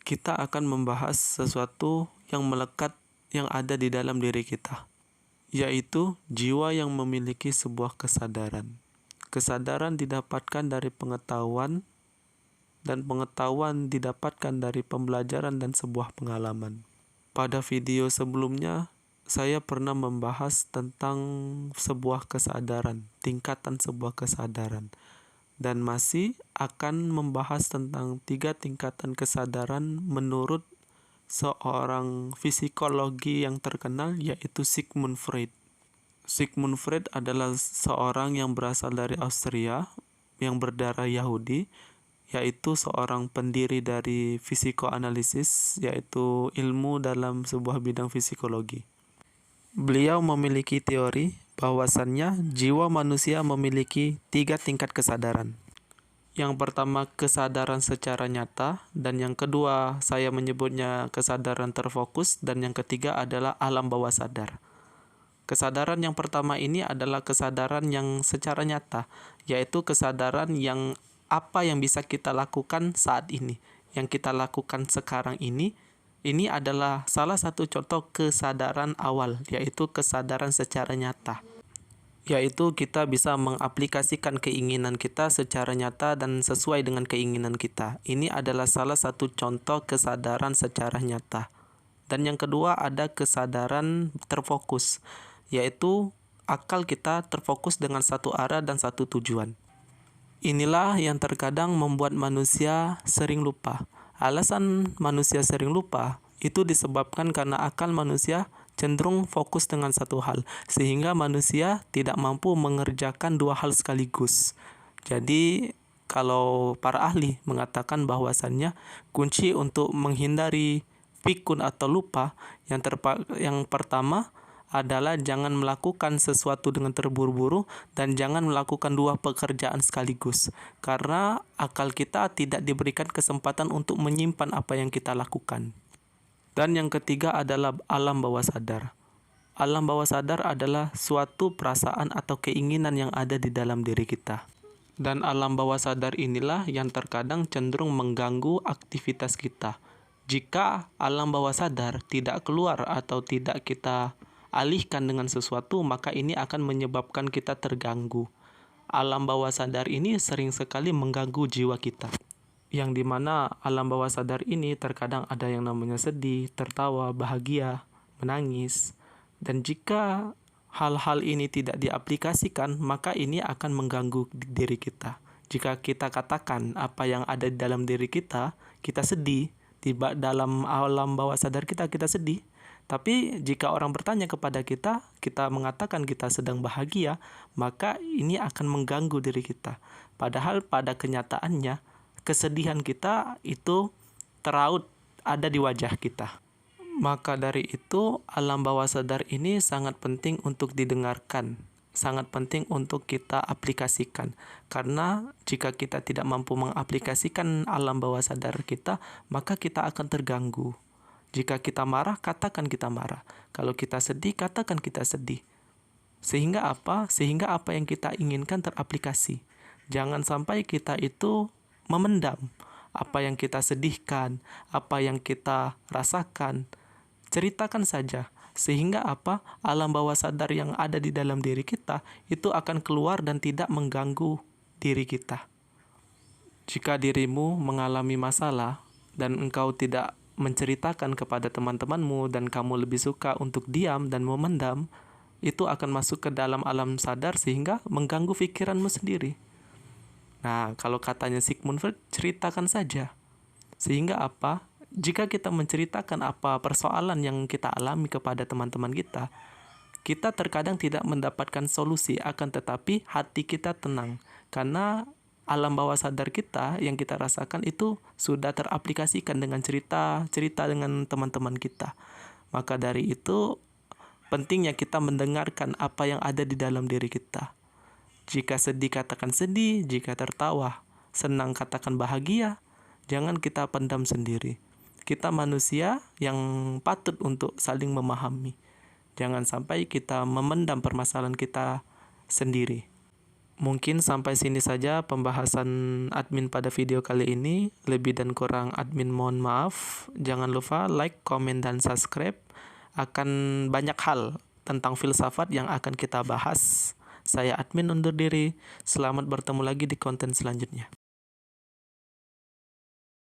kita akan membahas sesuatu yang melekat yang ada di dalam diri kita, yaitu jiwa yang memiliki sebuah kesadaran. Kesadaran didapatkan dari pengetahuan, dan pengetahuan didapatkan dari pembelajaran dan sebuah pengalaman. Pada video sebelumnya, saya pernah membahas tentang sebuah kesadaran, tingkatan sebuah kesadaran, dan masih akan membahas tentang 3 tingkatan kesadaran menurut seorang psikologi yang terkenal, yaitu Sigmund Freud. Sigmund Freud adalah seorang yang berasal dari Austria, yang berdarah Yahudi, yaitu seorang pendiri dari psikoanalisis, yaitu ilmu dalam sebuah bidang psikologi. Beliau memiliki teori bahwasannya jiwa manusia memiliki 3 tingkat kesadaran. Yang pertama, kesadaran secara nyata, dan yang kedua saya menyebutnya kesadaran terfokus, dan yang ketiga adalah alam bawah sadar. Kesadaran yang pertama ini adalah kesadaran yang secara nyata, yaitu kesadaran yang apa yang bisa kita lakukan saat ini, yang kita lakukan sekarang ini adalah salah satu contoh kesadaran awal, yaitu kesadaran secara nyata. Yaitu kita bisa mengaplikasikan keinginan kita secara nyata dan sesuai dengan keinginan kita. Ini adalah salah satu contoh kesadaran secara nyata. Dan yang kedua ada kesadaran terfokus, yaitu akal kita terfokus dengan satu arah dan satu tujuan. Inilah yang terkadang membuat manusia sering lupa. Alasan manusia sering lupa itu disebabkan karena akal manusia cenderung fokus dengan satu hal, sehingga manusia tidak mampu mengerjakan 2 hal sekaligus. Jadi, kalau para ahli mengatakan bahwasannya kunci untuk menghindari pikun atau lupa yang pertama adalah jangan melakukan sesuatu dengan terburu-buru dan jangan melakukan 2 pekerjaan sekaligus, karena akal kita tidak diberikan kesempatan untuk menyimpan apa yang kita lakukan. Dan yang ketiga adalah alam bawah sadar. Alam bawah sadar adalah suatu perasaan atau keinginan yang ada di dalam diri kita. Dan alam bawah sadar inilah yang terkadang cenderung mengganggu aktivitas kita. Jika alam bawah sadar tidak keluar atau tidak kita alihkan dengan sesuatu, maka ini akan menyebabkan kita terganggu. Alam bawah sadar ini sering sekali mengganggu jiwa kita, yang dimana alam bawah sadar ini terkadang ada yang namanya sedih, tertawa, bahagia, menangis. Dan jika hal-hal ini tidak diaplikasikan, maka ini akan mengganggu diri kita. Jika kita katakan apa yang ada di dalam diri kita sedih, di dalam alam bawah sadar kita sedih. Tapi jika orang bertanya kepada kita mengatakan kita sedang bahagia, maka ini akan mengganggu diri kita. Padahal pada kenyataannya, kesedihan kita itu teraut ada di wajah kita. Maka dari itu, alam bawah sadar ini sangat penting untuk didengarkan, sangat penting untuk kita aplikasikan. Karena jika kita tidak mampu mengaplikasikan alam bawah sadar kita, maka kita akan terganggu. Jika kita marah, katakan kita marah. Kalau kita sedih, katakan kita sedih. Sehingga apa? Sehingga apa yang kita inginkan teraplikasi. Jangan sampai kita itu memendam apa yang kita sedihkan, apa yang kita rasakan. Ceritakan saja, sehingga apa? Alam bawah sadar yang ada di dalam diri kita itu akan keluar dan tidak mengganggu diri kita. Jika dirimu mengalami masalah dan engkau tidak menceritakan kepada teman-temanmu dan kamu lebih suka untuk diam dan memendam, itu akan masuk ke dalam alam sadar sehingga mengganggu pikiranmu sendiri. Nah, kalau katanya Sigmund Freud, ceritakan saja. Sehingga apa? Jika kita menceritakan apa persoalan yang kita alami kepada teman-teman kita terkadang tidak mendapatkan solusi, akan tetapi hati kita tenang. Karena alam bawah sadar kita yang kita rasakan itu sudah teraplikasikan dengan cerita dengan teman-teman kita. Maka dari itu, pentingnya kita mendengarkan apa yang ada di dalam diri kita. Jika sedih, katakan sedih. Jika tertawa, senang, katakan bahagia. Jangan kita pendam sendiri. Kita manusia yang patut untuk saling memahami. Jangan sampai kita memendam permasalahan kita sendiri. Mungkin sampai sini saja pembahasan admin pada video kali ini. Lebih dan kurang admin mohon maaf. Jangan lupa like, komen, dan subscribe. Akan banyak hal tentang filsafat yang akan kita bahas. Saya admin undur diri. Selamat bertemu lagi di konten selanjutnya.